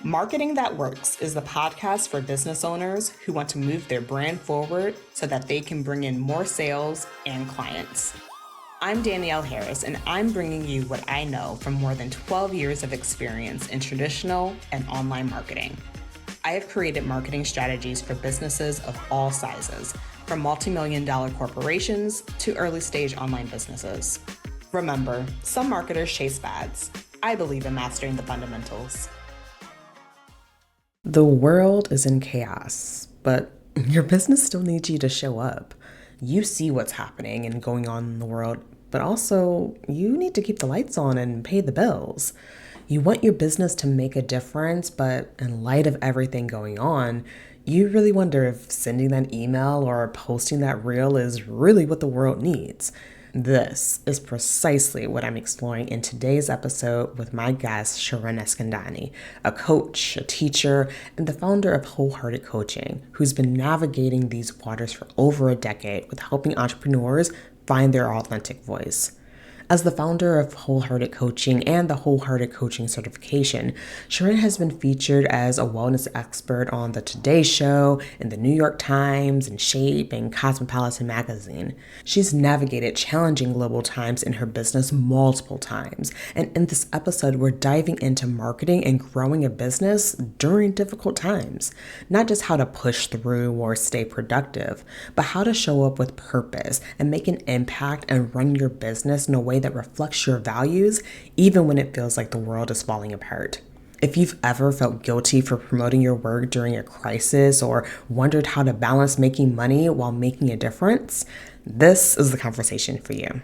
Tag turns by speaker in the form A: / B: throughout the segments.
A: Marketing That Works is the podcast for business owners who want to move their brand forward so that they can bring in more sales and clients. I'm Danielle Harris, and I'm bringing you what I know from more than 12 years of experience in traditional and online marketing. I have created marketing strategies for businesses of all sizes, from multi-million-dollar corporations to early-stage online businesses. Remember, some marketers chase fads. I believe in mastering the fundamentals. The world is in chaos, but your business still needs you to show up. You see what's happening and going on in the world, but also you need to keep the lights on and pay the bills. You want your business to make a difference, but in light of everything going on, you really wonder if sending that email or posting that reel is really what the world needs. This is precisely what I'm exploring in today's episode with my guest, Shirin Eskandani, a coach, a teacher, and the founder of Wholehearted Coaching, who's been navigating these waters for over a decade with helping entrepreneurs find their authentic voice. As the founder of Wholehearted Coaching and the Wholehearted Coaching certification, Shirin has been featured as a wellness expert on the Today Show, in the New York Times, and Shape, and Cosmopolitan Magazine. She's navigated challenging global times in her business multiple times, and in this episode, we're diving into marketing and growing a business during difficult times. Not just how to push through or stay productive, but how to show up with purpose and make an impact and run your business in a way that reflects your values, even when it feels like the world is falling apart. If you've ever felt guilty for promoting your work during a crisis or wondered how to balance making money while making a difference, this is the conversation for you.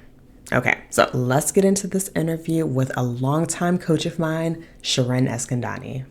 A: Okay, so let's get into this interview with a longtime coach of mine, Shirin Eskandani.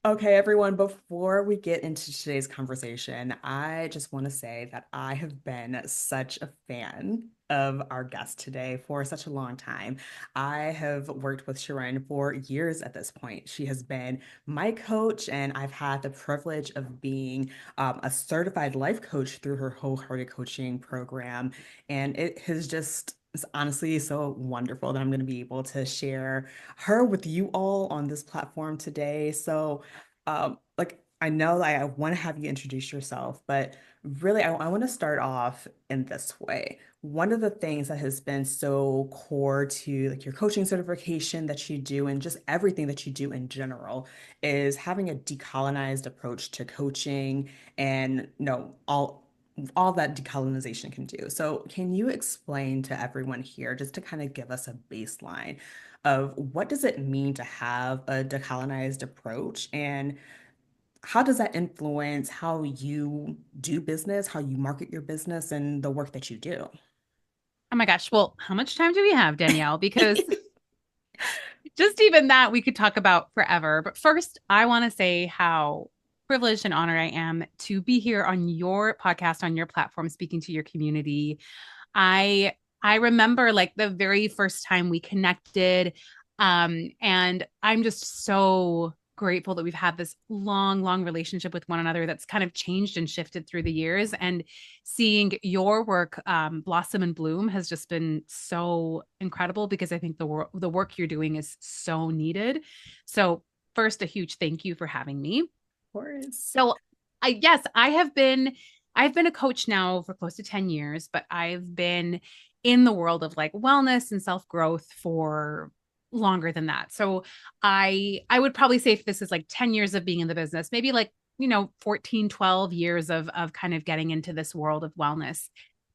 A: Okay, everyone, before we get into today's conversation, I just want to say that I have been such a fan of our guest today for such a long time. I have worked with Shirin for years at this point. She has been my coach, and I've had the privilege of being a certified life coach through her Wholehearted Coaching program. And it has just it's honestly so wonderful that I'm going to be able to share her with you all on this platform today. So, I know that I want to have you introduce yourself, but really, I want to start off in this way. One of the things that has been so core to like your coaching certification that you do and just everything that you do in general is having a decolonized approach to coaching and all that decolonization can do. So, can you explain to everyone here just to kind of give us a baseline of what does it mean to have a decolonized approach and how does that influence how you do business, how you market your business, and the work that you do?
B: Oh my gosh. Well, how much time do we have, Danielle? Because just even that we could talk about forever. But first, I want to say how privileged and honored I am to be here on your podcast, on your platform, speaking to your community. I I remember like the very first time we connected, and I'm just so grateful that we've had this long relationship with one another that's kind of changed and shifted through the years. And seeing your work blossom and bloom has just been so incredible because I think the work you're doing is so needed. So first, a huge thank you for having me.
A: Of course.
B: So I've been a coach now for close to 10 years, but I've been in the world of like wellness and self-growth for longer than that. So I would probably say if this is like 10 years of being in the business, maybe like, 14, 12 years of kind of getting into this world of wellness.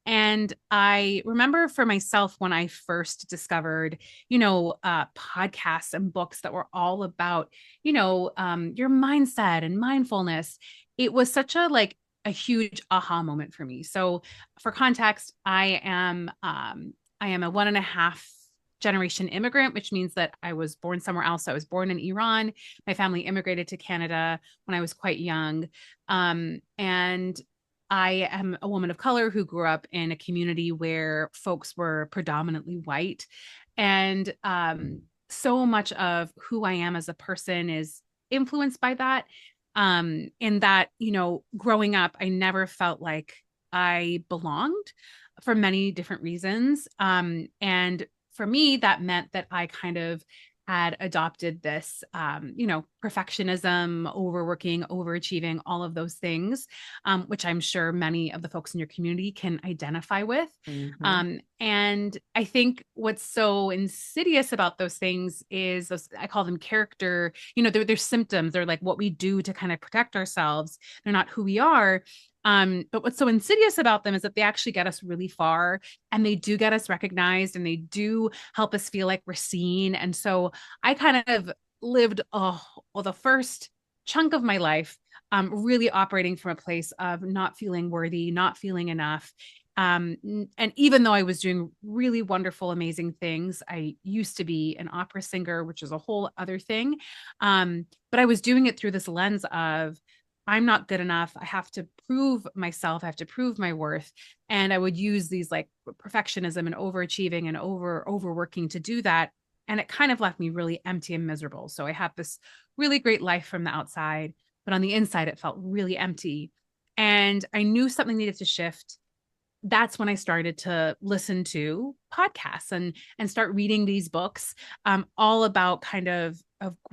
B: And I remember for myself when I first discovered, podcasts and books that were all about, your mindset and mindfulness. It was such a huge aha moment for me. So, for context, I am a one and a half generation immigrant, which means that I was born somewhere else. I was born in Iran. My family immigrated to Canada when I was quite young, and I am a woman of color who grew up in a community where folks were predominantly white. And so much of who I am as a person is influenced by that. In that, growing up, I never felt like I belonged for many different reasons. And for me, that meant that I kind of had adopted this, perfectionism, overworking, overachieving, all of those things, which I'm sure many of the folks in your community can identify with.
A: Mm-hmm.
B: And I think what's so insidious about those things is those, I call them character, they're symptoms. They're like what we do to kind of protect ourselves. They're not who we are. But what's so insidious about them is that they actually get us really far, and they do get us recognized, and they do help us feel like we're seen. And so I kind of lived the first chunk of my life really operating from a place of not feeling worthy, not feeling enough. And even though I was doing really wonderful, amazing things, I used to be an opera singer, which is a whole other thing. But I was doing it through this lens of, I'm not good enough. I have to prove myself. I have to prove my worth. And I would use these like perfectionism and overachieving and overworking to do that. And it kind of left me really empty and miserable. So I had this really great life from the outside, but on the inside, it felt really empty. And I knew something needed to shift. That's when I started to listen to podcasts and start reading these books, all about kind of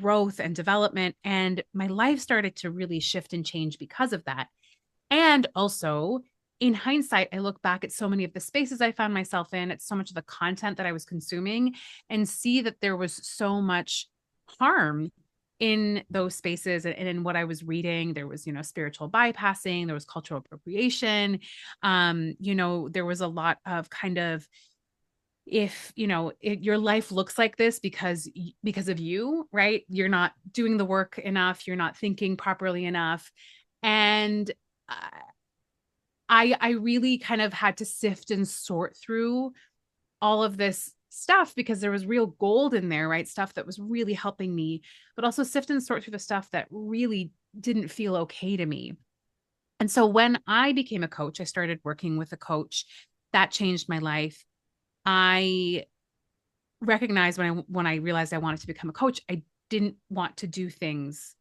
B: growth and development. And my life started to really shift and change because of that. And also, in hindsight, I look back at so many of the spaces I found myself in, at so much of the content that I was consuming, and see that there was so much harm in those spaces and in what I was reading. There was, spiritual bypassing, there was cultural appropriation. There was a lot of kind of, if your life looks like this because of you, right? You're not doing the work enough, you're not thinking properly enough. And uh, I really kind of had to sift and sort through all of this stuff because there was real gold in there, right? Stuff that was really helping me, but also sift and sort through the stuff that really didn't feel okay to me. And so when I became a coach, I started working with a coach. That changed my life. I recognized when I realized I wanted to become a coach, I didn't want to do things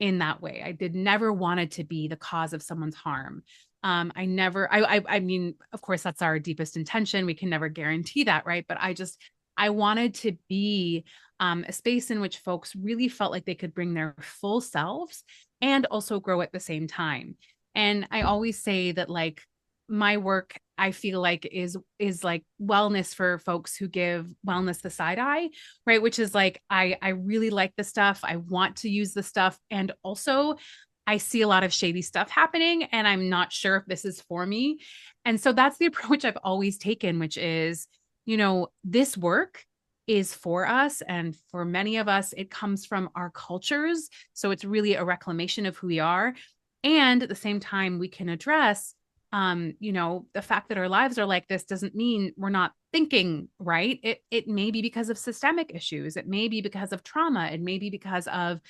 B: in that way. I did never wanted to be the cause of someone's harm. I never, I mean, of course, that's our deepest intention. We can never guarantee that, right? But I wanted to be a space in which folks really felt like they could bring their full selves and also grow at the same time. And I always say that, like, my work, I feel like is like wellness for folks who give wellness the side eye, right? Which is like, I really like the stuff. I want to use the stuff. And also I see a lot of shady stuff happening, and I'm not sure if this is for me. And so that's the approach I've always taken, which is, this work is for us. And for many of us, it comes from our cultures. So it's really a reclamation of who we are. And at the same time, we can address, the fact that our lives are like this doesn't mean we're not thinking right. It may be because of systemic issues. It may be because of trauma. It may be because of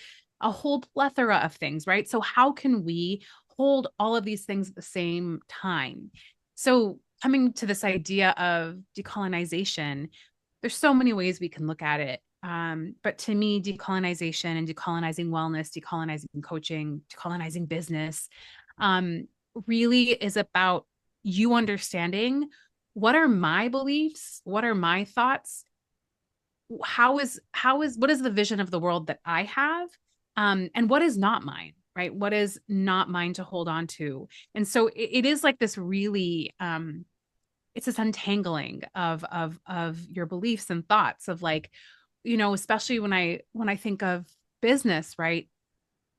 B: a whole plethora of things, right? So how can we hold all of these things at the same time? So coming to this idea of decolonization, there's so many ways we can look at it. But to me, decolonization and decolonizing wellness, decolonizing coaching, decolonizing business, really is about you understanding, what are my beliefs, what are my thoughts, what is the vision of the world that I have, and what is not mine, right? What is not mine to hold on to? And so it is like this really, it's this untangling of your beliefs and thoughts of, like, especially when I think of business, right?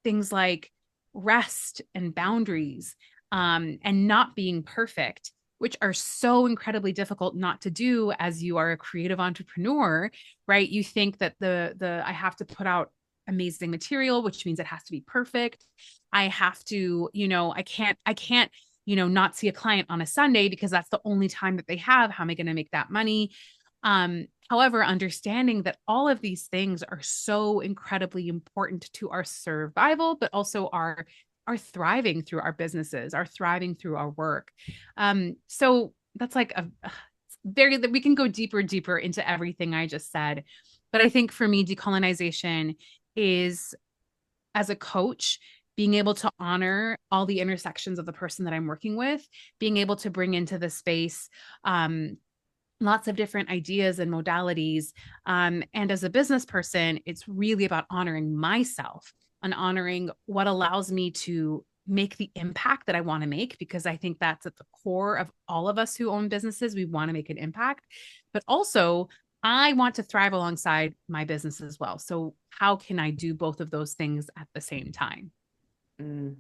B: Things like rest and boundaries, and not being perfect, which are so incredibly difficult not to do as you are a creative entrepreneur, right? You think that the I have to put out amazing material, which means it has to be perfect. I have to, I can't, not see a client on a Sunday because that's the only time that they have. How am I going to make that money? However, understanding that all of these things are so incredibly important to our survival, but also our thriving through our businesses, our thriving through our work. So that's like a very, that we can go deeper into everything I just said. But I think for me, decolonization is, as a coach, being able to honor all the intersections of the person that I'm working with, being able to bring into the space, lots of different ideas and modalities. And as a business person, it's really about honoring myself and honoring what allows me to make the impact that I want to make, because I think that's at the core of all of us who own businesses. We want to make an impact, but also I want to thrive alongside my business as well. So, how can I do both of those things at the same time?
A: Mm,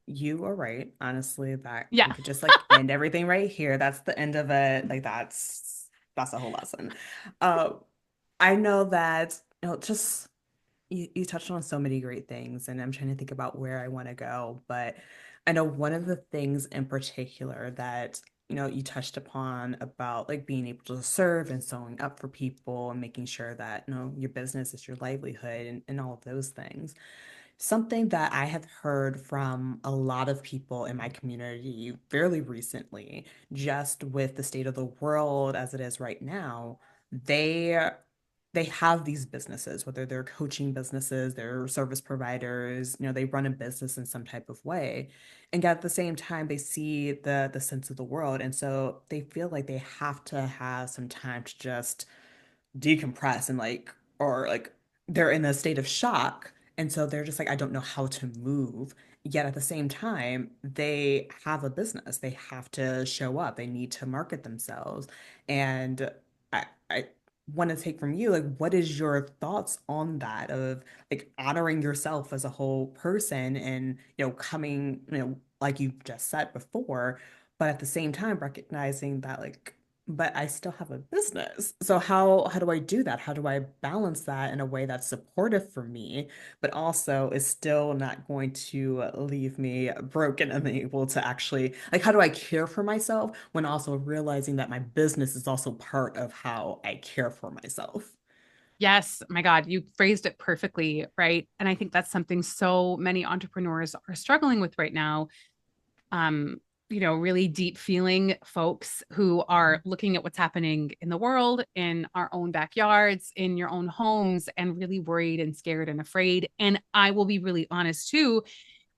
A: you are right. Honestly, that
B: Yeah.
A: we could just like end everything right here. That's the end of it. Like that's a whole lesson. Uh, I know that just you touched on so many great things, and I'm trying to think about where I want to go. But I know one of the things in particular that you touched upon about like being able to serve and showing up for people and making sure that your business is your livelihood and all of those things. Something that I have heard from a lot of people in my community fairly recently, just with the state of the world as it is right now, they they have these businesses, whether they're coaching businesses, they're service providers, they run a business in some type of way. And yet at the same time, they see the sense of the world. And so they feel like they have to have some time to just decompress and or like they're in a state of shock. And so they're just like, I don't know how to move. Yet at the same time, they have a business. They have to show up. They need to market themselves. And I want to take from you, like, what is your thoughts on that of like honoring yourself as a whole person and, coming, like you just said before, but at the same time recognizing that like but I still have a business. So how do I do that? How do I balance that in a way that's supportive for me, but also is still not going to leave me broken and unable to actually like how do I care for myself when also realizing that my business is also part of how I care for myself?
B: Yes, my God, you phrased it perfectly, right? And I think that's something so many entrepreneurs are struggling with right now. um, really deep feeling folks who are looking at what's happening in the world, in our own backyards, in your own homes, and really worried and scared and afraid. And I will be really honest too.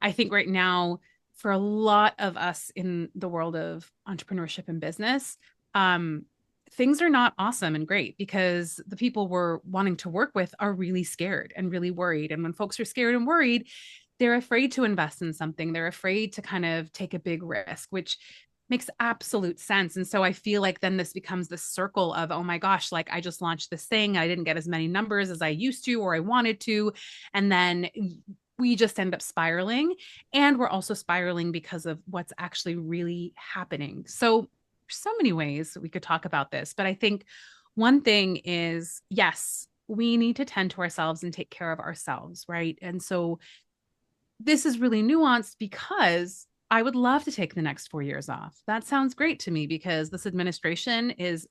B: I think right now, for a lot of us in the world of entrepreneurship and business, um, things are not awesome and great because the people we're wanting to work with are really scared and really worried. And when folks are scared and worried, they're afraid to invest in something. They're afraid to kind of take a big risk, which makes absolute sense. And so I feel like then this becomes the circle of, oh my gosh, like I just launched this thing. I didn't get as many numbers as I used to or I wanted to. And then we just end up spiraling. And we're also spiraling because of what's actually really happening. So there's so many ways we could talk about this. But I think one thing is, yes, we need to tend to ourselves and take care of ourselves, right? And so this is really nuanced because I would love to take the next 4 years off. That sounds great to me because this administration is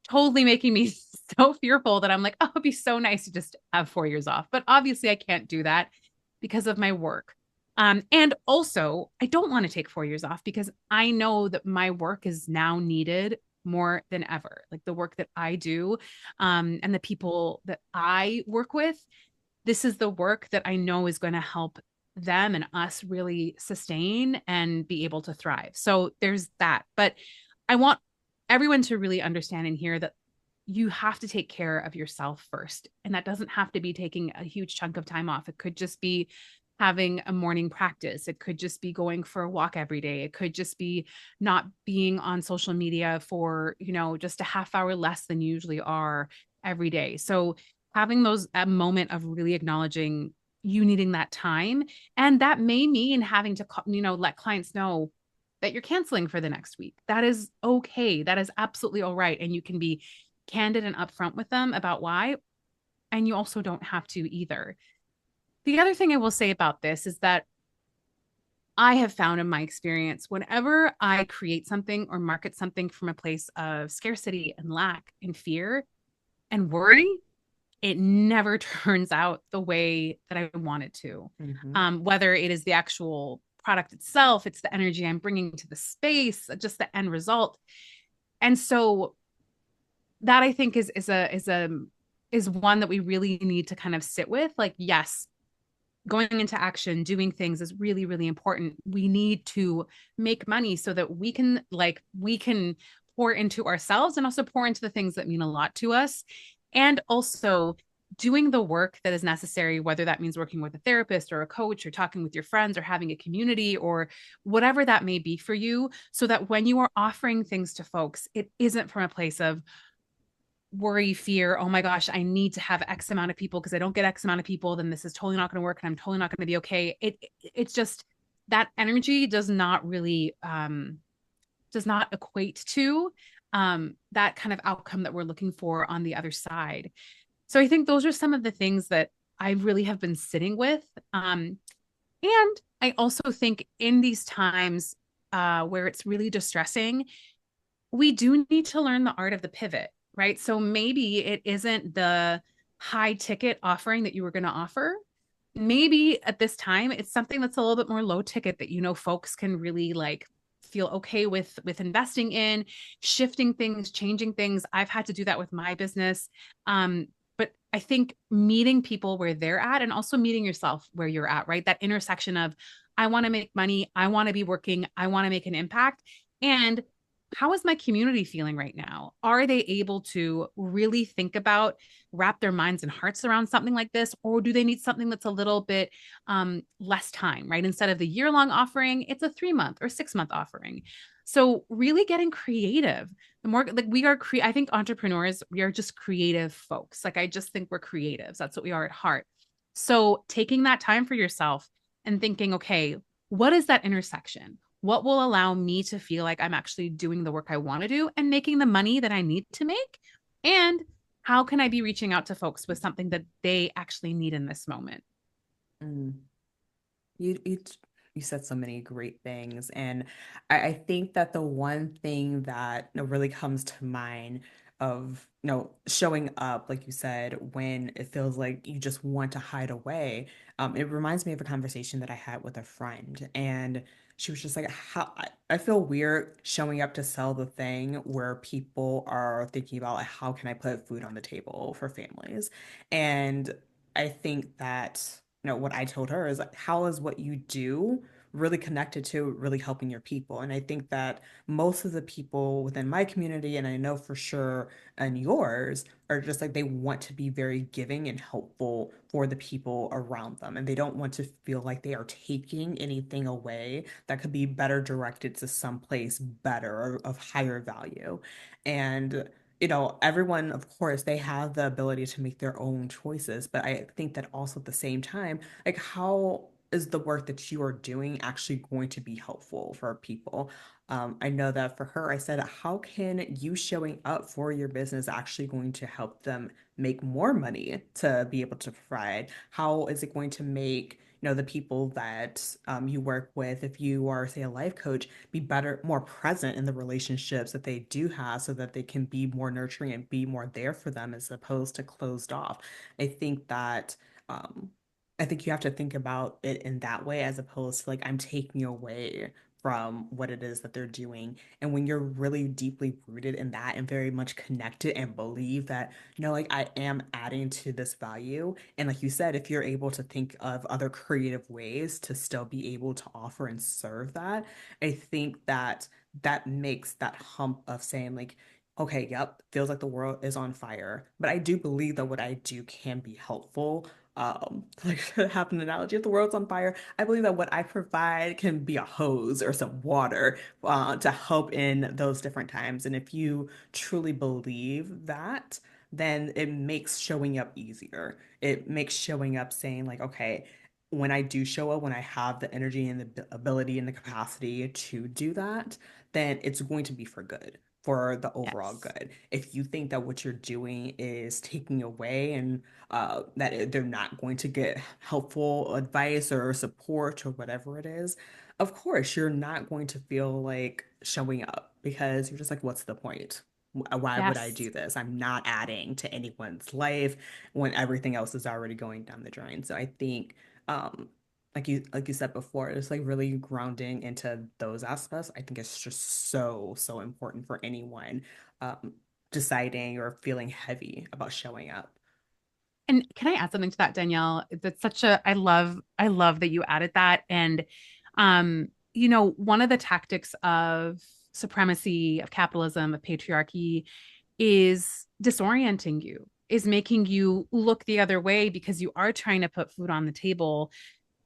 B: totally making me so fearful that I'm like, oh, it'd be so nice to just have 4 years off. But obviously, I can't do that because of my work. And also, I don't want to take 4 years off because I know that my work is now needed more than ever. Like the work that I do, and the people that I work with, this is the work that I know is going to help them and us really sustain and be able to thrive. So there's that. But I want everyone to really understand and hear that you have to take care of yourself first. And that doesn't have to be taking a huge chunk of time off. It could just be having a morning practice. It could just be going for a walk every day. It could just be not being on social media for, just a half hour less than you usually are every day. So having those a moment of really acknowledging you needing that time, and that may mean having to let clients know that you're canceling for the next week. That is okay. That is absolutely all right. And you can be candid and upfront with them about why. And you also don't have to either. The other thing I will say about this is that I have found in my experience, whenever I create something or market something from a place of scarcity and lack and fear and worry, it never turns out the way that I want it to.
A: Hmm.
B: Whether it is the actual product itself, it's the energy I'm bringing to the space, just the end result. And so that I think is one that we really need to kind of sit with. Like, yes, going into action, doing things is really, really important. We need to make money so that we can pour into ourselves and also pour into the things that mean a lot to us. And also doing the work that is necessary, whether that means working with a therapist or a coach or talking with your friends or having a community or whatever that may be for you, so that when you are offering things to folks, it isn't from a place of worry, fear, oh my gosh, I need to have X amount of people because I don't get X amount of people, then this is totally not going to work and I'm totally not going to be okay. It's just that energy does not really does not equate to that kind of outcome that we're looking for on the other side. So I think those are some of the things that I really have been sitting with. And I also think in these times where it's really distressing, we do need to learn the art of the pivot, right? So maybe it isn't the high ticket offering that you were going to offer. Maybe at this time it's something that's a little bit more low ticket that folks can really like feel okay with investing in, shifting things, changing things. I've had to do that with my business. But I think meeting people where they're at and also meeting yourself where you're at, right? That intersection of I want to make money, I want to be working, I want to make an impact. And how is my community feeling right now? Are they able to really think about, wrap their minds and hearts around something like this? Or do they need something that's a little bit less time, right? Instead of the year-long offering, it's a 3-month or 6-month offering. So really getting creative. The more like I think entrepreneurs, we are just creative folks. Like I just think we're creatives. That's what we are at heart. So taking that time for yourself and thinking, okay, what is that intersection? What will allow me to feel like I'm actually doing the work I want to do and making the money that I need to make? And how can I be reaching out to folks with something that they actually need in this moment?
A: Mm. You said so many great things, and I think that the one thing that really comes to mind of showing up, like you said, when it feels like you just want to hide away, it reminds me of a conversation that I had with a friend, and she was just like, "How I feel weird showing up to sell the thing where people are thinking about like, how can I put food on the table for families?" And I think that what I told her is like, how is what you do really connected to really helping your people? And I think that most of the people within my community, and I know for sure in yours, are just like they want to be very giving and helpful for the people around them. And they don't want to feel like they are taking anything away that could be better directed to someplace better or of higher value. And everyone, of course, they have the ability to make their own choices. But I think that also at the same time, like, how is the work that you are doing actually going to be helpful for people? I know that for her, I said, how can you showing up for your business actually going to help them make more money to be able to provide? How is it going to make the people that you work with, if you are, say, a life coach, be better, more present in the relationships that they do have so that they can be more nurturing and be more there for them as opposed to closed off. I think that um, I think you have to think about it in that way as opposed to like I'm taking away from what it is that they're doing. And when you're really deeply rooted in that and very much connected and believe that, like I am adding to this value. And like you said, if you're able to think of other creative ways to still be able to offer and serve that, I think that that makes that hump of saying like, okay, yep, feels like the world is on fire. But I do believe that what I do can be helpful. Like to have an analogy, if the world's on fire, I believe that what I provide can be a hose or some water to help in those different times. And if you truly believe that, then it makes showing up easier. It makes showing up saying like, okay, when I do show up, when I have the energy and the ability and the capacity to do that, then it's going to be for good, for the overall
B: Yes.
A: good. If you think that what you're doing is taking away and they're not going to get helpful advice or support or whatever it is, of course, you're not going to feel like showing up because you're just like, what's the point? Why would I
B: Yes.
A: do this? I'm not adding to anyone's life when everything else is already going down the drain. So I think, um, like you said before, it's like really grounding into those aspects. I think it's just so important for anyone um, deciding or feeling heavy about showing up.
B: And can I add something to that, Danielle? That's such a I love that you added that. And one of the tactics of supremacy, of capitalism, of patriarchy is disorienting you, is making you look the other way because you are trying to put food on the table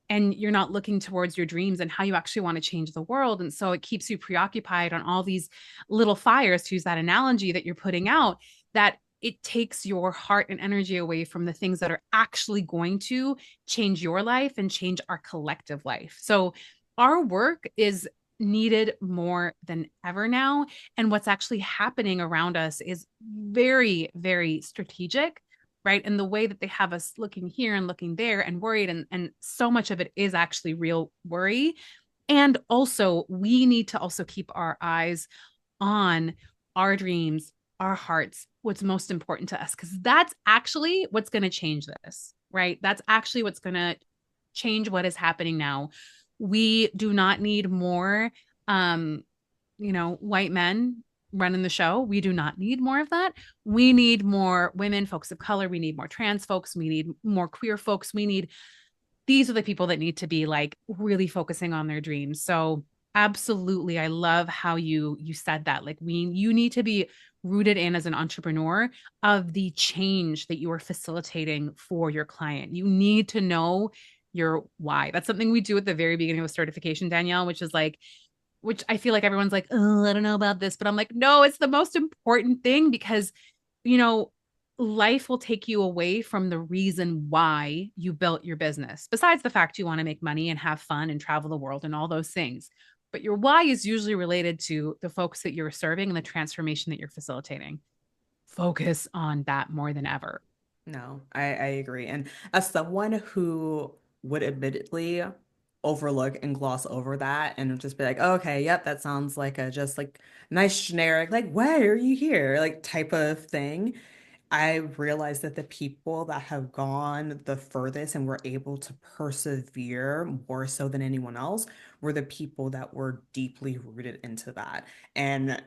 B: and you're not looking towards your dreams and how you actually want to change the world. And so it keeps you preoccupied on all these little fires, to use that analogy that you're putting out, that it takes your heart and energy away from the things that are actually going to change your life and change our collective life. So our work is needed more than ever now. And what's actually happening around us is very, very strategic, right? And the way that they have us looking here and looking there and worried, and so much of it is actually real worry. And also, we need to also keep our eyes on our dreams, our hearts, what's most important to us, because that's actually what's going to change this, right? That's actually what's going to change what is happening now. We do not need more, um, white men running the show. We do not need more of that. We need more women, folks of color. We need more trans folks. We need more queer folks. These are the people that need to be like really focusing on their dreams. So absolutely, I love how you said that. Like you need to be rooted in as an entrepreneur of the change that you are facilitating for your client. You need to know your why. That's something we do at the very beginning of a certification, Danielle, which I feel like everyone's like, oh, I don't know about this, but I'm like, no, it's the most important thing because, you know, life will take you away from the reason why you built your business, besides the fact you want to make money and have fun and travel the world and all those things. But your why is usually related to the folks that you're serving and the transformation that you're facilitating. Focus on that more than ever.
A: No, I agree. And as someone who would admittedly overlook and gloss over that and just be like, oh, okay, yep, that sounds like a just like nice generic, like, why are you here? Like type of thing. I realized that the people that have gone the furthest and were able to persevere more so than anyone else were the people that were deeply rooted into that. And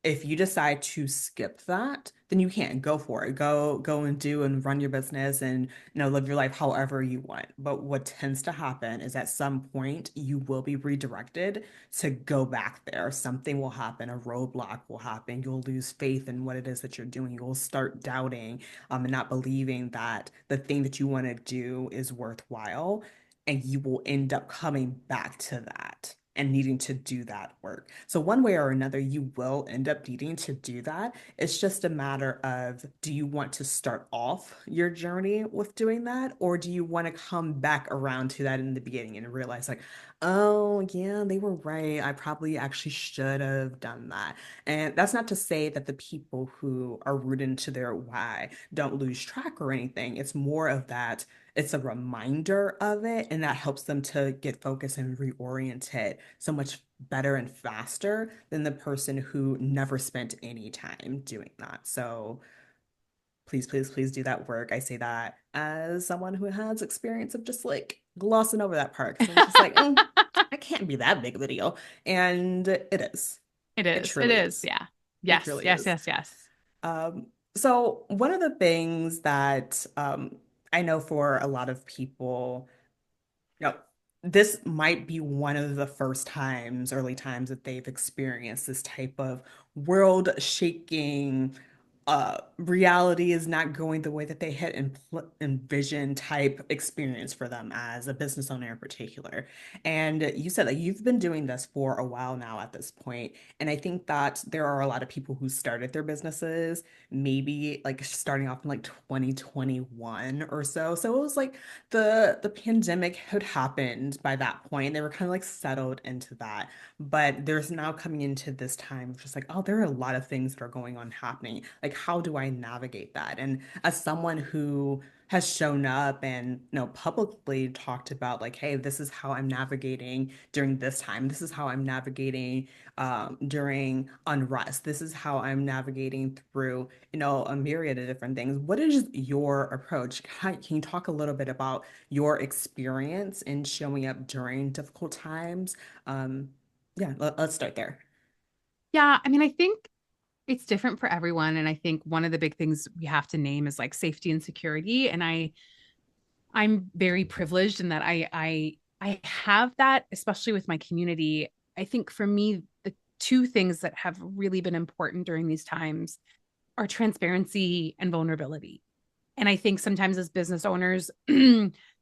A: if you decide to skip that, then you can't go for it. Go and do and run your business and live your life however you want. But what tends to happen is at some point you will be redirected to go back there. Something will happen, a roadblock will happen. You'll lose faith in what it is that you're doing. You'll start doubting and not believing that the thing that you want to do is worthwhile, and you will end up coming back to that and needing to do that work. So one way or another, you will end up needing to do that. It's just a matter of, do you want to start off your journey with doing that, or do you want to come back around to that in the beginning and realize like, oh yeah, they were right. I probably actually should have done that. And that's not to say that the people who are rooted into their why don't lose track or anything. It's more of that it's a reminder of it, and that helps them to get focused and reoriented so much better and faster than the person who never spent any time doing that. So please, please, please do that work. I say that as someone who has experience of just like glossing over that part because I'm just like, that can't be that big of a deal. And it is.
B: It
A: It
B: is. It
A: truly
B: is.
A: is.
B: Yeah.
A: It
B: Yes.
A: truly
B: Yes.
A: is.
B: Yes. Yes.
A: So one of the things that I know for a lot of people, no, this might be one of the first times, early times that they've experienced this type of world-shaking reality is not going the way that they had envisioned type experience for them as a business owner in particular. And you said that you've been doing this for a while now at this point. And I think that there are a lot of people who started their businesses maybe like starting off in like 2021 or so. So it was like the pandemic had happened by that point. They were kind of like settled into that. But there's now coming into this time of just like, oh, there are a lot of things that are going on happening. Like, how do I navigate that? And as someone who has shown up and publicly talked about like, hey, this is how I'm navigating during this time. This is how I'm navigating during unrest. This is how I'm navigating through a myriad of different things. What is your approach? Can you talk a little bit about your experience in showing up during difficult times? Um, yeah, let's start there.
B: Yeah. I mean, I think it's different for everyone. And I think one of the big things we have to name is like safety and security. And I'm very privileged in that I have that, especially with my community. I think for me, the two things that have really been important during these times are transparency and vulnerability. And I think sometimes as business owners,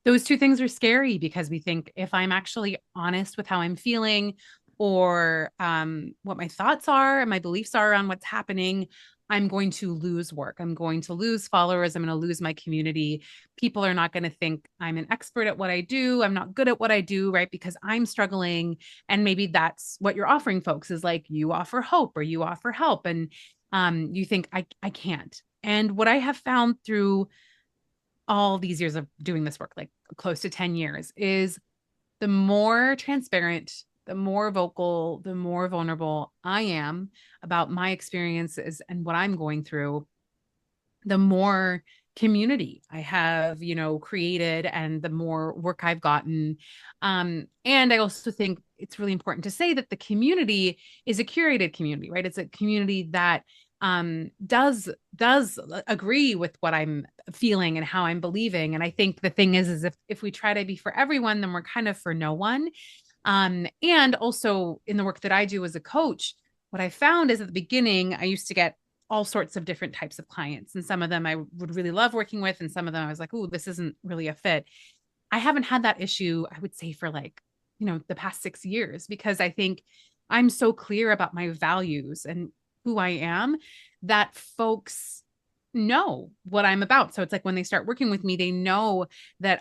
B: those two things are scary because we think if I'm actually honest with how I'm feeling or what my thoughts are and my beliefs are on what's happening, I'm going to lose work. I'm going to lose followers. I'm going to lose my community. People are not going to think I'm an expert at what I do. I'm not good at what I do, right? Because I'm struggling. And maybe that's what you're offering folks is like you offer hope or you offer help. And you think, I can't. And what I have found through all these years of doing this work, like close to 10 years, is the more transparent, the more vocal, the more vulnerable I am about my experiences and what I'm going through, the more community I have, created and the more work I've gotten. And I also think it's really important to say that the community is a curated community, right? It's a community that does agree with what I'm feeling and how I'm believing. And I think the thing is if we try to be for everyone, then we're kind of for no one. And also in the work that I do as a coach, what I found is at the beginning, I used to get all sorts of different types of clients. And some of them I would really love working with. And some of them I was like, oh, this isn't really a fit. I haven't had that issue, I would say, for like, the past 6 years, because I think I'm so clear about my values and who I am that folks know what I'm about. So it's like when they start working with me, they know that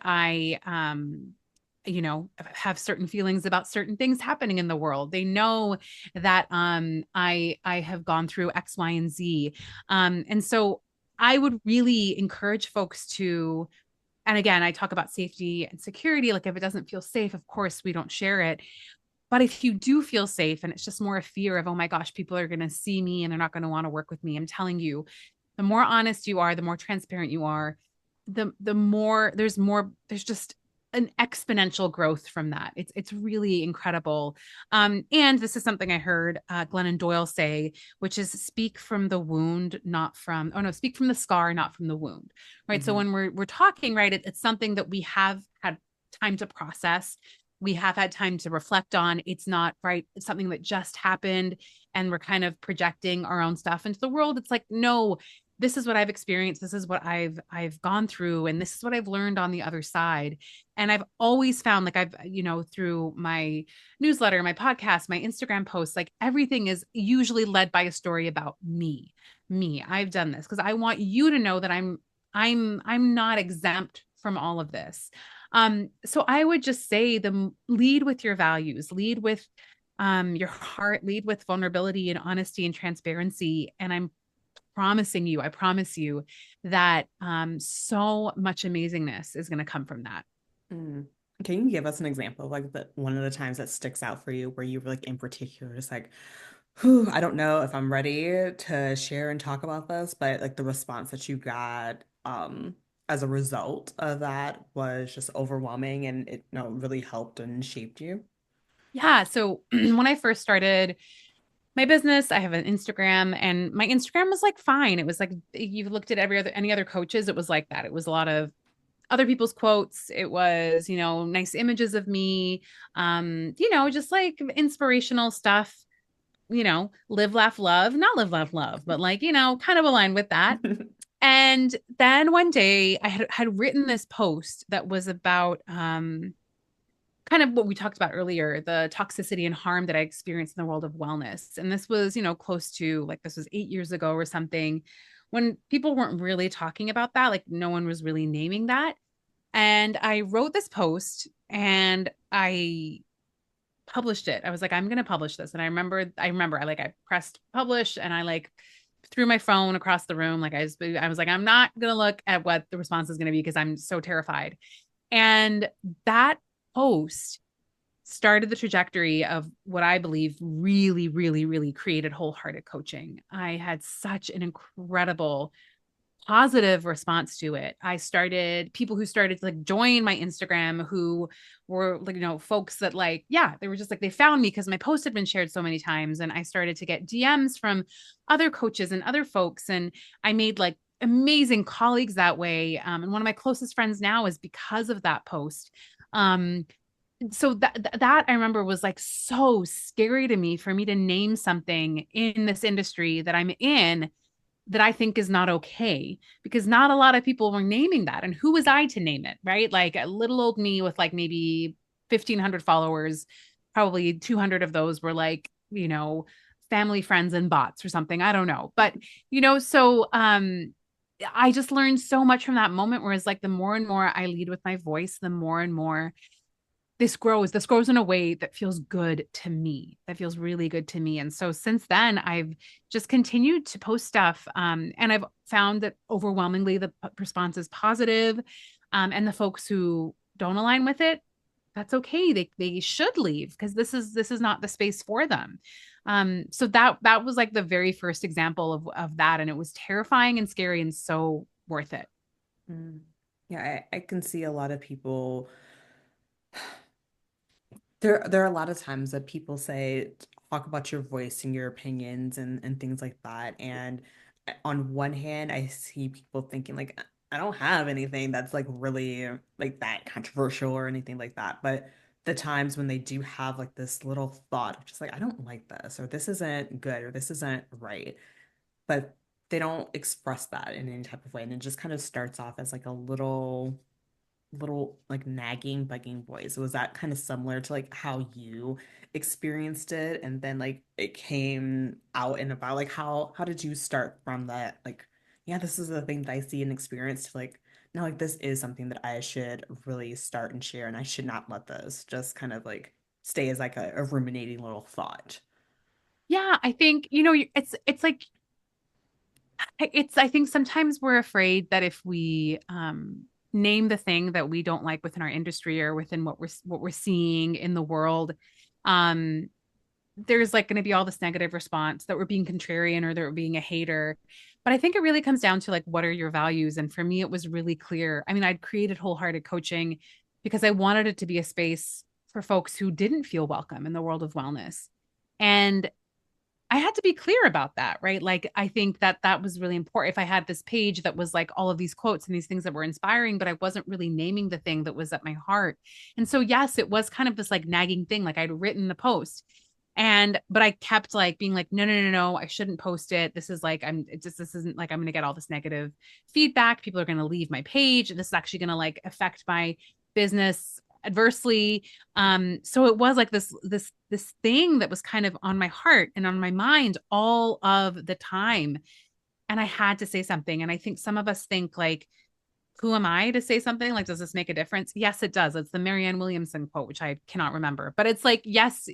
B: have certain feelings about certain things happening in the world. They know that I have gone through X, Y, and Z. And so I would really encourage folks to, and again, I talk about safety and security. Like if it doesn't feel safe, of course we don't share it. But if you do feel safe and it's just more a fear of, oh my gosh, people are going to see me and they're not going to want to work with me, I'm telling you, the more honest you are, the more transparent you are, the more there's just an exponential growth from that. It's really incredible. And this is something I heard Glennon Doyle say, which is speak from the wound, not from, oh no, speak from the scar, not from the wound. Right. So
A: Mm-hmm.
B: when we're talking, right, it's something that we have had time to process. We have had time to reflect on. It's not right. It's something that just happened and we're kind of projecting our own stuff into the world. It's like, no, this is what I've experienced. This is what I've gone through. And this is what I've learned on the other side. And I've always found like through my newsletter, my podcast, my Instagram posts, like everything is usually led by a story about me. I've done this because I want you to know that I'm not exempt from all of this. So I would just say lead with your values, lead with your heart, lead with vulnerability and honesty and transparency. And I promise you that so much amazingness is going to come from that.
A: Mm. Can you give us an example of like one of the times that sticks out for you where you were like in particular, just like, whew, I don't know if I'm ready to share and talk about this, but like the response that you got as a result of that was just overwhelming and it really helped and shaped you.
B: Yeah. So when I first started my business, I have an Instagram and my Instagram was like fine. It was like you looked at any other coaches, it was like that. It was a lot of other people's quotes. It was, nice images of me, just like inspirational stuff, live, laugh, love, not live, laugh, love, but like, kind of aligned with that. And then one day I had written this post that was about kind of what we talked about earlier, the toxicity and harm that I experienced in the world of wellness. And this was, close to like this was 8 years ago or something when people weren't really talking about that. Like no one was really naming that. And I wrote this post and I published it. I was like, I'm going to publish this. And I pressed publish and I like threw my phone across the room. Like I was like, I'm not going to look at what the response is going to be because I'm so terrified. And that post started the trajectory of what I believe really, really, really created wholehearted coaching. I had such an incredible positive response to it. I started people who started to like join my Instagram who were like, folks that like, yeah, they were just like, they found me because my post had been shared so many times. And I started to get DMs from other coaches and other folks. And I made like amazing colleagues that way. And one of my closest friends now is because of that post. so that I remember was like so scary to me for me to name something in this industry that I'm in that I think is not okay, because not a lot of people were naming that. And who was I to name it, right? Like a little old me with like maybe 1,500 followers, probably 200 of those were like, family, friends, and bots or something. I don't know. But, I just learned so much from that moment, whereas like the more and more I lead with my voice, the more and more this grows in a way that feels good to me, that feels really good to me. And so since then I've just continued to post stuff, and I've found that overwhelmingly the response is positive, and the folks who don't align with it, that's okay, they should leave, because this is not the space for them. So that was like the very first example of that, and it was terrifying and scary and so worth it.
A: Mm. Yeah, I can see a lot of people. There are a lot of times that people say, talk about your voice and your opinions and things like that. And on one hand, I see people thinking like, I don't have anything that's like really like that controversial or anything like that. But the times when they do have like this little thought of just like, I don't like this, or this isn't good, or this isn't right, but they don't express that in any type of way. And it just kind of starts off as like a little like nagging, bugging voice. Was that kind of similar to like how you experienced it? And then like it came out and about, like how did you start from that? Like, yeah, this is the thing that I see and experience to like, no, like this is something that I should really start and share, and I should not let this just kind of like stay as like a ruminating little thought.
B: Yeah, I think, it's like I think sometimes we're afraid that if we name the thing that we don't like within our industry or within what we're seeing in the world, um there's like going to be all this negative response that we're being contrarian or that we're being a hater. But I think it really comes down to like, what are your values? And for me, it was really clear. I mean, I'd created Wholehearted Coaching because I wanted it to be a space for folks who didn't feel welcome in the world of wellness. And I had to be clear about that, right? Like, I think that that was really important. If I had this page that was like all of these quotes and these things that were inspiring, but I wasn't really naming the thing that was at my heart. And so, yes, it was kind of this like nagging thing. Like, I'd written the post, but I kept like being like, no, no, no, no, I shouldn't post it. This is like, this isn't like, I'm going to get all this negative feedback. People are going to leave my page. This is actually going to like affect my business adversely. So it was like this thing that was kind of on my heart and on my mind all of the time. And I had to say something. And I think some of us think like, who am I to say something? Like, does this make a difference? Yes, it does. It's the Marianne Williamson quote, which I cannot remember. But it's like, yes,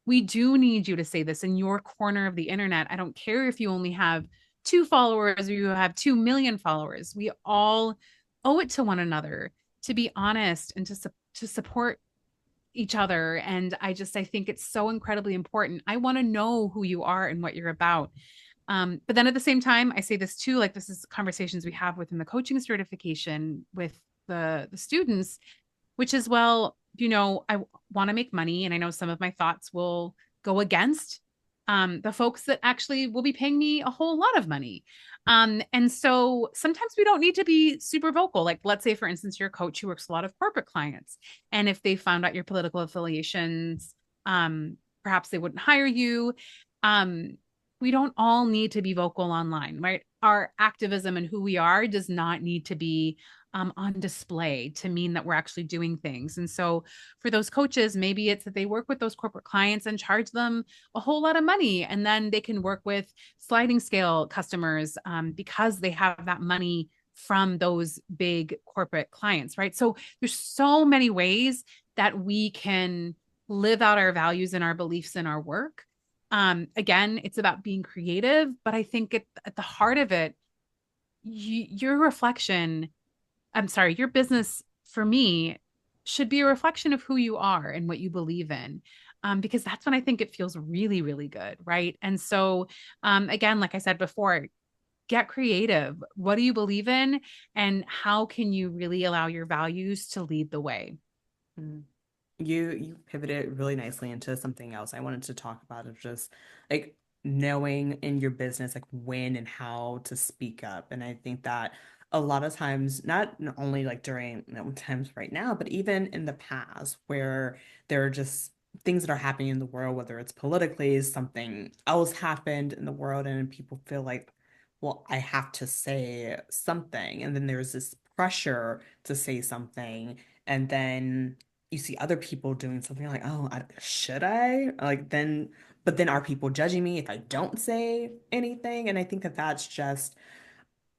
B: we do need you to say this in your corner of the internet. I don't care if you only have 2 followers or you have 2 million followers. We all owe it to one another to be honest and to support each other. And I think it's so incredibly important. I want to know who you are and what you're about. But then at the same time, I say this too, like this is conversations we have within the coaching certification with the students, which is, well, I want to make money. And I know some of my thoughts will go against the folks that actually will be paying me a whole lot of money. And so sometimes we don't need to be super vocal. Like, let's say, for instance, you're a coach who works with a lot of corporate clients. And if they found out your political affiliations, perhaps they wouldn't hire you. Um, we don't all need to be vocal online, right? Our activism and who we are does not need to be on display to mean that we're actually doing things. And so for those coaches, maybe it's that they work with those corporate clients and charge them a whole lot of money. And then they can work with sliding scale customers, because they have that money from those big corporate clients, right? So there's so many ways that we can live out our values and our beliefs in our work. Again, it's about being creative, but I think at the heart of it, your reflection, I'm sorry, your business for me should be a reflection of who you are and what you believe in. Because that's when I think it feels really, really good. Right. And so, again, like I said before, get creative. What do you believe in? And how can you really allow your values to lead the way?
A: Mm. You pivoted really nicely into something else I wanted to talk about, of just like knowing in your business like when and how to speak up. And I think that a lot of times, not only like during times right now, but even in the past where there are just things that are happening in the world, whether it's politically, something else happened in the world, and people feel like, well, I have to say something. And then there's this pressure to say something. And then you see other people doing something like, oh, should I? Like, then, but then are people judging me if I don't say anything? And I think that that's just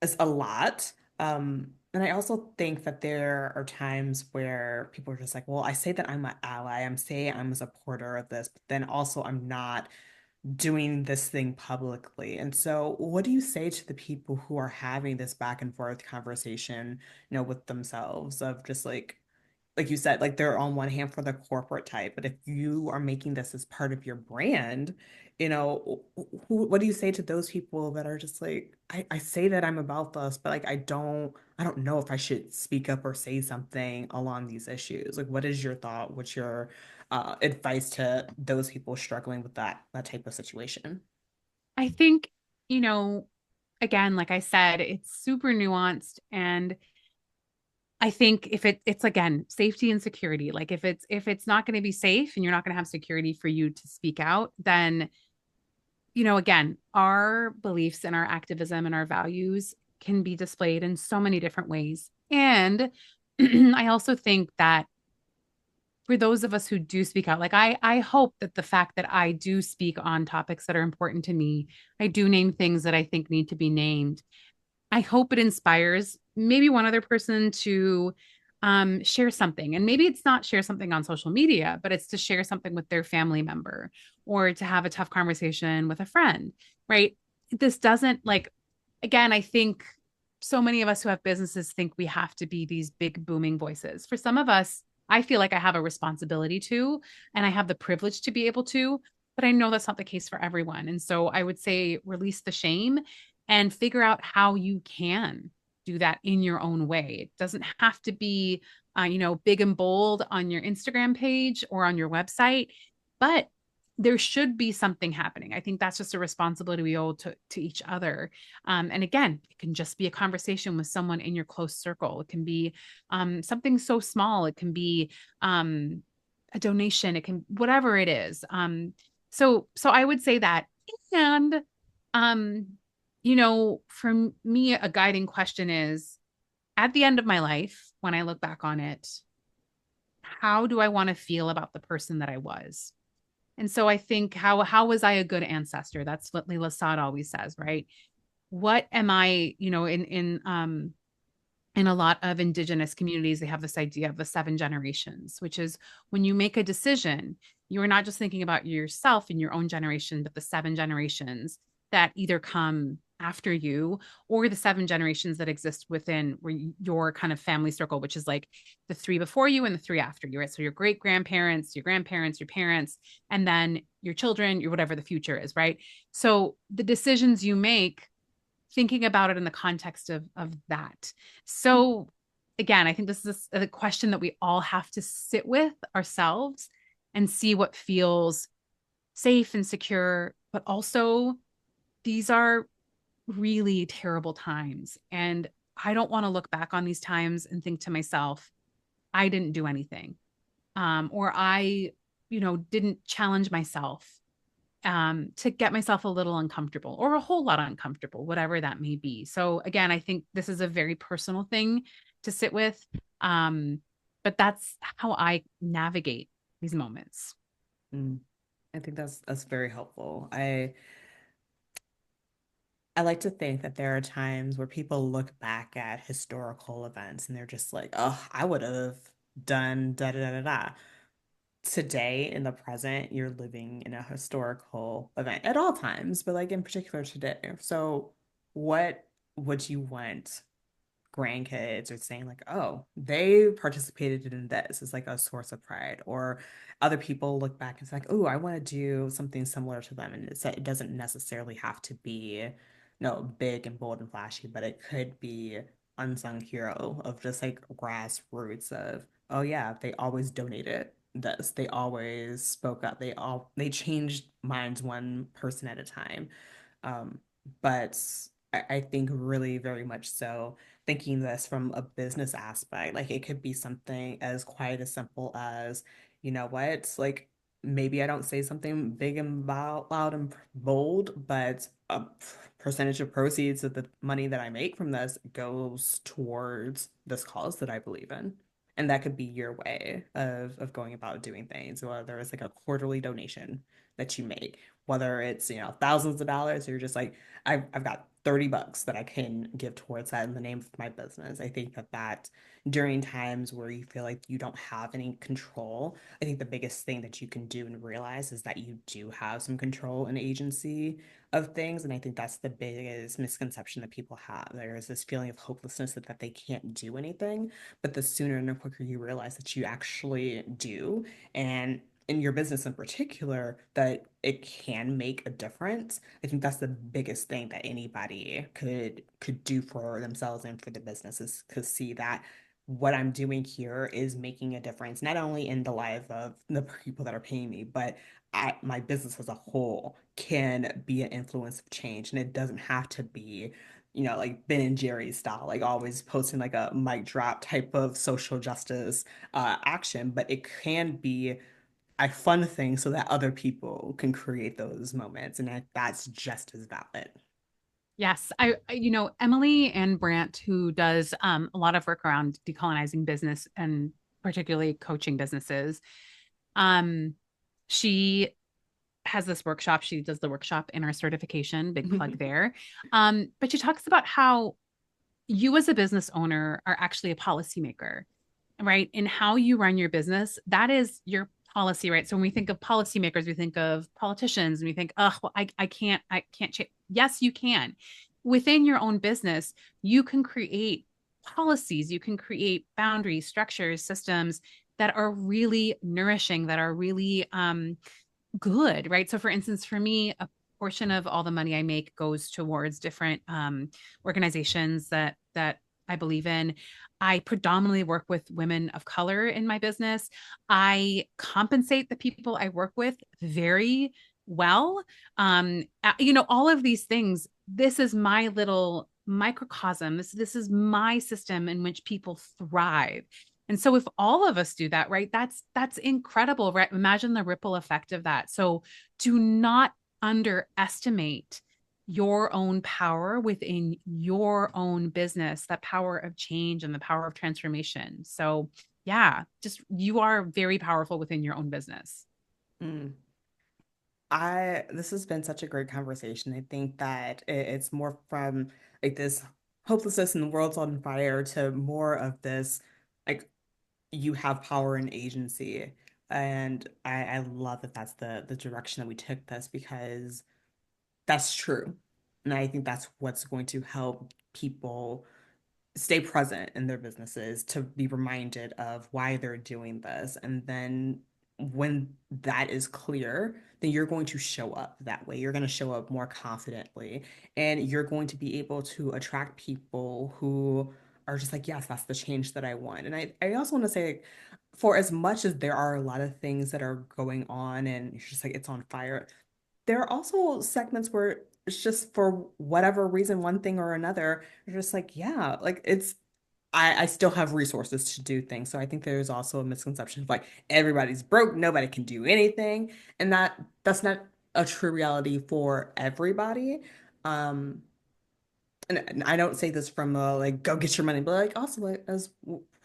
A: is a lot. And I also think that there are times where people are just like, well, I say that I'm an ally, I'm saying I'm a supporter of this, but then also I'm not doing this thing publicly. And so, what do you say to the people who are having this back and forth conversation, with themselves of just like you said, like they're on one hand for the corporate type, but if you are making this as part of your brand, what do you say to those people that are just like, I say that I'm about this, but like I don't know if I should speak up or say something along these issues. Like, what is your thought? What's your advice to those people struggling with that type of situation?
B: I think, you know, again, like I said, it's super nuanced. And I think if it's again safety and security, like if it's not going to be safe and you're not going to have security for you to speak out, then again, our beliefs and our activism and our values can be displayed in so many different ways. And I also think that for those of us who do speak out, like I hope that the fact that I do speak on topics that are important to me, I do name things that I think need to be named. I hope it inspires maybe one other person to share something. And maybe it's not share something on social media, but it's to share something with their family member or to have a tough conversation with a friend, right? This doesn't like, again, I think so many of us who have businesses think we have to be these big booming voices. For some of us, I feel like I have a responsibility to, and I have the privilege to be able to, but I know that's not the case for everyone. And so I would say release the shame and figure out how you can do that in your own way. It doesn't have to be, big and bold on your Instagram page or on your website, but there should be something happening. I think that's just a responsibility we owe to each other. And again, it can just be a conversation with someone in your close circle. It can be something so small. It can be a donation. It can whatever it is. So I would say that. And um, for me, a guiding question is at the end of my life, when I look back on it, how do I want to feel about the person that I was? And so I think how was I a good ancestor? That's what Leila Saad always says, right? What am I, in a lot of indigenous communities, they have this idea of the seven generations, which is when you make a decision, you are not just thinking about yourself and your own generation, but the seven generations that either come after you or the seven generations that exist within your kind of family circle, which is like the three before you and the three after you, right? So your great grandparents, your parents, and then your children, your whatever the future is, right? So the decisions you make thinking about it in the context of that. So again, I think this is a question that we all have to sit with ourselves and see what feels safe and secure, but also these are really terrible times. And I don't want to look back on these times and think to myself, I didn't do anything. Or I, didn't challenge myself to get myself a little uncomfortable or a whole lot uncomfortable, whatever that may be. So again, I think this is a very personal thing to sit with. Um, but that's how I navigate these moments.
A: Mm, I think that's very helpful. I like to think that there are times where people look back at historical events and they're just like, oh, I would have done da da da da da. Today, in the present, you're living in a historical event at all times, but like in particular today. So, what would you want grandkids are saying like, oh, they participated in this as like a source of pride, or other people look back and it's like, oh, I want to do something similar to them, and it doesn't necessarily have to be no big and bold and flashy, but it could be unsung hero of just like grassroots of, oh yeah, they always donated this, they always spoke up, they changed minds one person at a time. um, but I think really very much so. Thinking this from a business aspect, like it could be something as quite as simple as, you know what, like maybe I don't say something big and loud and bold, but a percentage of proceeds of the money that I make from this goes towards this cause that I believe in. And that could be your way of going about doing things, whether it's like a quarterly donation that you make, whether it's, thousands of dollars, or you're just like, I've got $30 that I can give towards that in the name of my business. I think that during times where you feel like you don't have any control, I think the biggest thing that you can do and realize is that you do have some control and agency of things. And I think that's the biggest misconception that people have. There is this feeling of hopelessness that they can't do anything. But the sooner and the quicker you realize that you actually do, and in your business in particular, that it can make a difference. I think that's the biggest thing that anybody could do for themselves and for the businesses, to see that what I'm doing here is making a difference, not only in the life of the people that are paying me, but my business as a whole can be an influence of change. And it doesn't have to be, like Ben and Jerry style, like always posting like a mic drop type of social justice action, but it can be a fun thing so that other people can create those moments. And that's just as valid.
B: Yes, Emily Ann Brandt, who does a lot of work around decolonizing business and particularly coaching businesses. Um, she has this workshop. She does the workshop in our certification, big plug there. But she talks about how you as a business owner are actually a policymaker, right? In how you run your business, that is your policy, right? So when we think of policymakers, we think of politicians and we think, oh, well, I can't change. Yes, you can. Within your own business, you can create policies, you can create boundaries, structures, systems that are really nourishing, that are really good, right? So, for instance, for me, a portion of all the money I make goes towards different organizations that I believe in. I predominantly work with women of color in my business. I compensate the people I work with very well. All of these things. This is my little microcosm. This is my system in which people thrive. And so if all of us do that, right, that's incredible, right? Imagine the ripple effect of that. So do not underestimate your own power within your own business, that power of change and the power of transformation. So yeah, just you are very powerful within your own business.
A: Mm. I This has been such a great conversation. I think that it's more from like this hopelessness and the world's on fire to more of this, like, you have power and agency. And I love that that's the direction that we took this, because that's true. And I think that's what's going to help people stay present in their businesses, to be reminded of why they're doing this. And then when that is clear, then you're going to show up that way. You're going to show up more confidently, and you're going to be able to attract people who are just like, yes, that's the change that I want. And I also want to say, for as much as there are a lot of things that are going on and it's just like it's on fire, there are also segments where it's just for whatever reason, one thing or another, you're just like, yeah, like I still have resources to do things. So I think there's also a misconception of like everybody's broke, nobody can do anything. And that's not a true reality for everybody. Um, and I don't say this from like go get your money, but like also like as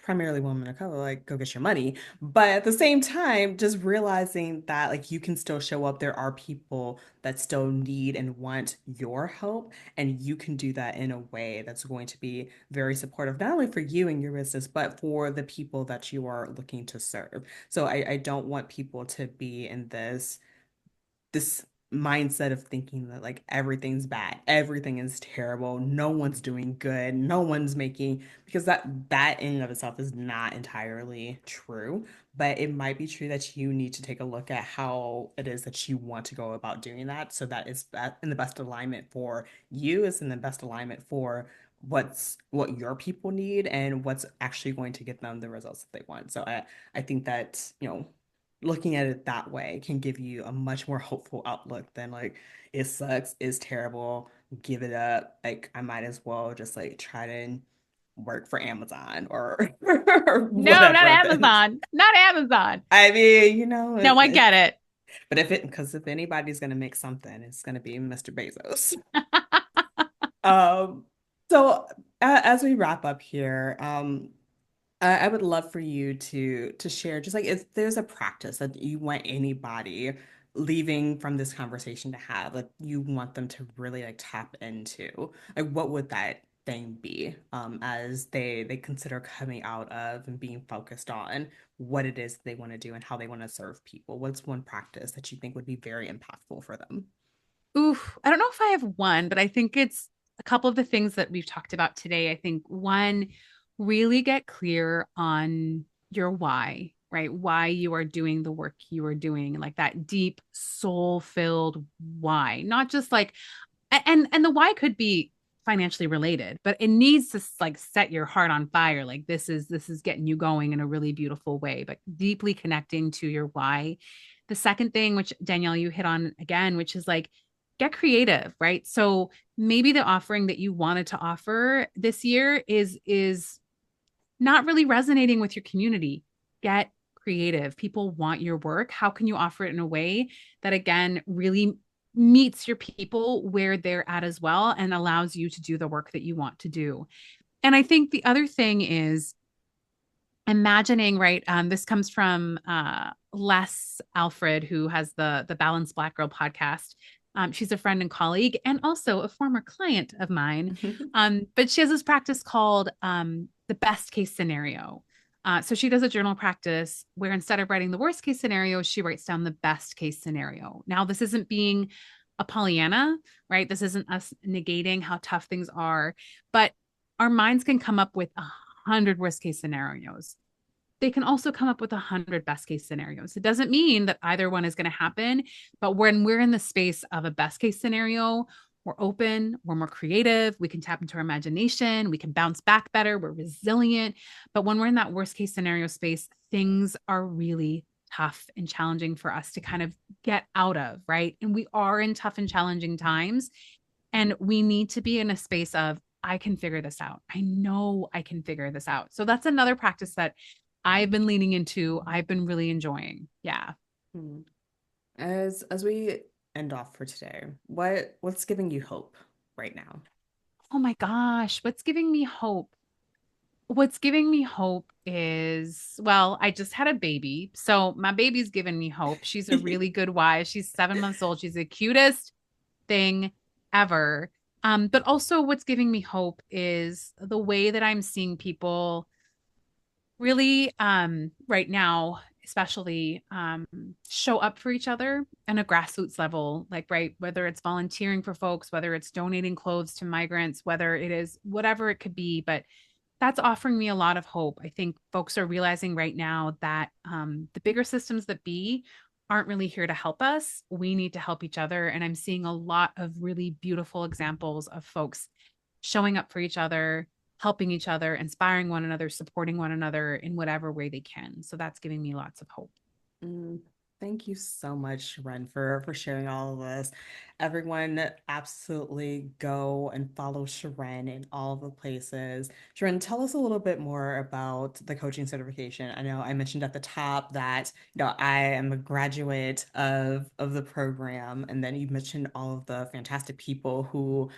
A: primarily women of color, like go get your money. But at the same time, just realizing that like you can still show up. There are people that still need and want your help, and you can do that in a way that's going to be very supportive, not only for you and your business, but for the people that you are looking to serve. So I don't want people to be in this mindset of thinking that like everything's bad, everything is terrible, no one's doing good, no one's making, because that in and of itself is not entirely true. But it might be true that you need to take a look at how it is that you want to go about doing that, so that it's in the best alignment for you, is in the best alignment for what your people need and what's actually going to get them the results that they want. So I think that, looking at it that way can give you a much more hopeful outlook than like it sucks, it's terrible, give it up. Like I might as well just like try to work for Amazon or, or
B: No, not
A: whatever at this.
B: Amazon. Not Amazon.
A: I mean,
B: No, I get it.
A: but if it because if anybody's gonna make something, it's gonna be Mr. Bezos. Um, so as we wrap up here, I would love for you to share just like if there's a practice that you want anybody leaving from this conversation to have, like you want them to really like tap into, like what would that thing be as they consider coming out of and being focused on what it is they want to do and how they want to serve people? What's one practice that you think would be very impactful for them?
B: Oof, I don't know if I have one, but I think it's a couple of the things that we've talked about today. I think one, really get clear on your why, right? Why you are doing the work you are doing, like that deep, soul-filled why, not just like, and the why could be financially related, but it needs to like set your heart on fire. Like this is getting you going in a really beautiful way, but deeply connecting to your why. The second thing, which Danielle, you hit on again, which is like get creative, right? So maybe the offering that you wanted to offer this year is not really resonating with your community. Get creative. People want your work. How can you offer it in a way that, again, really meets your people where they're at as well and allows you to do the work that you want to do? And I think the other thing is imagining, right? This comes from Les Alfred, who has the Balanced Black Girl podcast. She's a friend and colleague, and also a former client of mine. But she has this practice called the best case scenario. So she does a journal practice where instead of writing the worst case scenario, she writes down the best case scenario. Now, this isn't being a Pollyanna, right? This isn't us negating how tough things are, but our minds can come up with 100 worst case scenarios. They can also come up with 100 best case scenarios. It doesn't mean that either one is going to happen, but when we're in the space of a best case scenario, we're open, we're more creative, we can tap into our imagination, we can bounce back better, we're resilient. But when we're in that worst case scenario space, things are really tough and challenging for us to kind of get out of, right? And we are in tough and challenging times. And we need to be in a space of, I can figure this out. I know I can figure this out. So that's another practice that I've been leaning into. I've been really enjoying. Yeah.
A: Hmm. As we end off for today, what's giving you hope right now?
B: Oh my gosh. What's giving me hope? What's giving me hope is, well, I just had a baby. So my baby's giving me hope. She's a really good wife. She's 7 months old. She's the cutest thing ever. But also, what's giving me hope is the way that I'm seeing people really right now especially show up for each other on a grassroots level, like, right, whether it's volunteering for folks, whether it's donating clothes to migrants, whether it is whatever it could be. But that's offering me a lot of hope. I think folks are realizing right now that the bigger systems that be aren't really here to help us. We need to help each other. And I'm seeing a lot of really beautiful examples of folks showing up for each other, helping each other, inspiring one another, supporting one another in whatever way they can. So that's giving me lots of hope.
A: Mm, thank you so much, Ren, for sharing all of this. Everyone, absolutely go and follow Shirin in all the places. Shirin, tell us a little bit more about the coaching certification. I know I mentioned at the top that I am a graduate of the program, and then you mentioned all of the fantastic people who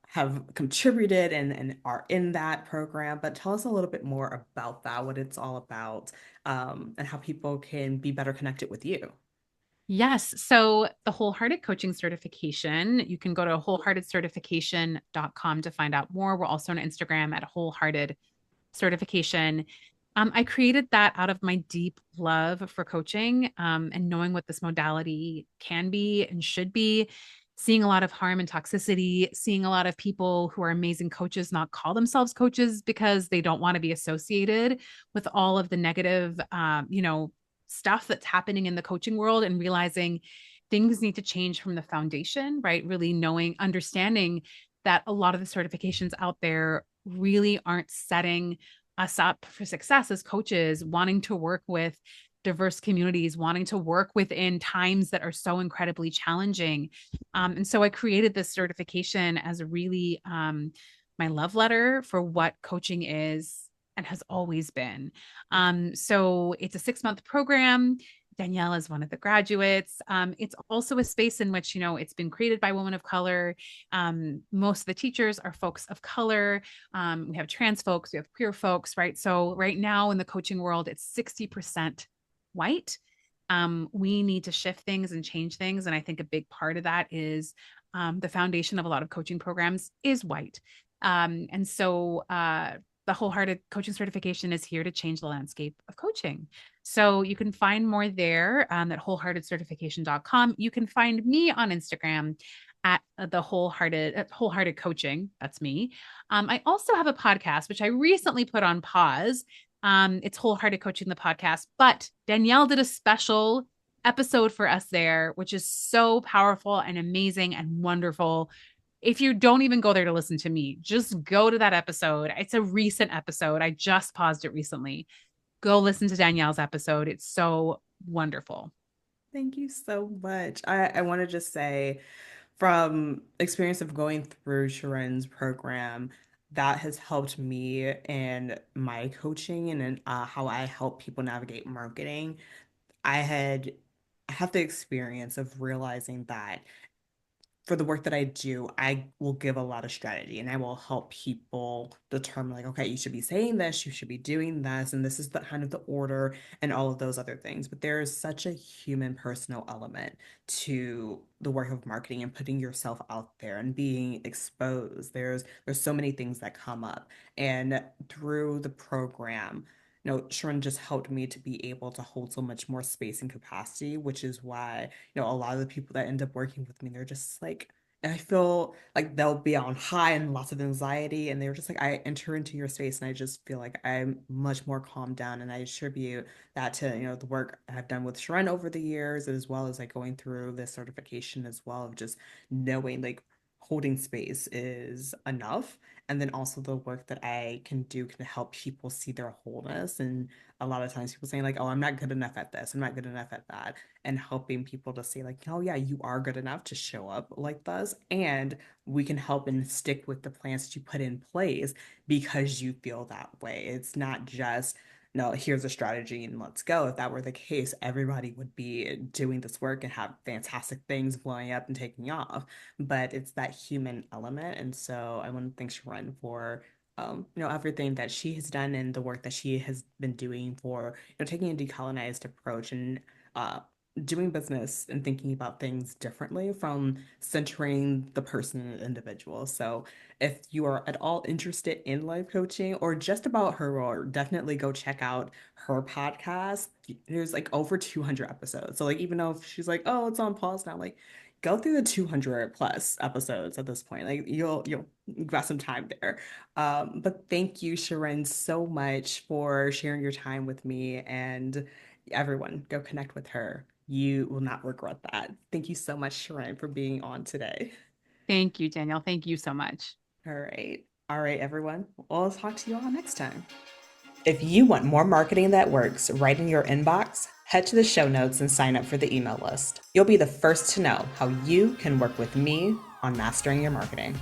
A: have contributed and are in that program. But tell us a little bit more about that, what it's all about and how people can be better connected with you.
B: Yes. So the Wholehearted Coaching Certification, you can go to wholeheartedcertification.com to find out more. We're also on Instagram at Wholehearted Certification. I created that out of my deep love for coaching and knowing what this modality can be and should be. Seeing a lot of harm and toxicity, seeing a lot of people who are amazing coaches not call themselves coaches because they don't want to be associated with all of the negative, stuff that's happening in the coaching world, and realizing things need to change from the foundation, right? Really knowing, understanding that a lot of the certifications out there really aren't setting us up for success as coaches, wanting to work with diverse communities, wanting to work within times that are so incredibly challenging. And so I created this certification as a really my love letter for what coaching is and has always been. So it's a 6 month program. Danielle is one of the graduates. It's also a space in which, it's been created by women of color. Most of the teachers are folks of color. We have trans folks, we have queer folks, right? So right now in the coaching world, it's 60% white. We need to shift things and change things. And I think a big part of that is the foundation of a lot of coaching programs is white. And so the Wholehearted Coaching Certification is here to change the landscape of coaching. So you can find more there at wholeheartedcertification.com. You can find me on Instagram at the wholehearted coaching. That's me. I also have a podcast, which I recently put on pause. It's Wholehearted Coaching, the podcast, but Danielle did a special episode for us there, which is so powerful and amazing and wonderful. If you don't even go there to listen to me, just go to that episode. It's a recent episode. I just paused it recently. Go listen to Danielle's episode. It's so wonderful.
A: Thank you so much. I want to just say, from experience of going through Shirin's program, that has helped me in my coaching and in how I help people navigate marketing. I have the experience of realizing that for the work that I do, I will give a lot of strategy and I will help people determine, like, okay, you should be saying this, you should be doing this, and this is the kind of the order and all of those other things. But there is such a human personal element to the work of marketing and putting yourself out there and being exposed. There's so many things that come up. And through the program, Sharon just helped me to be able to hold so much more space and capacity, which is why, a lot of the people that end up working with me, they're just like, and I feel like they'll be on high and lots of anxiety, and they're just like, I enter into your space and I just feel like I'm much more calmed down, and I attribute that to, the work I've done with Sharon over the years, as well as like going through this certification as well, of just knowing like holding space is enough. And then also the work that I can do can help people see their wholeness. And a lot of times people saying like, oh, I'm not good enough at this, I'm not good enough at that. And helping people to say like, oh yeah, you are good enough to show up like this. And we can help and stick with the plans that you put in place because you feel that way. It's not just, no, here's a strategy and let's go. If that were the case, everybody would be doing this work and have fantastic things blowing up and taking off. But it's that human element. And so I want to thank Sharon for everything that she has done and the work that she has been doing for, taking a decolonized approach and doing business and thinking about things differently from centering the person and individual. So if you are at all interested in life coaching or just about her role, definitely go check out her podcast. There's like over 200 episodes. So like even though she's like, oh, it's on pause now, like go through the 200 plus episodes at this point. Like you'll got some time there. But thank you, Sharon, so much for sharing your time with me, and everyone go connect with her. You will not regret that. Thank you so much, Sharon, for being on today.
B: Thank you, Danielle. Thank you so much.
A: All right. All right, everyone. Well, I'll talk to you all next time. If you want more marketing that works right in your inbox, head to the show notes and sign up for the email list. You'll be the first to know how you can work with me on mastering your marketing.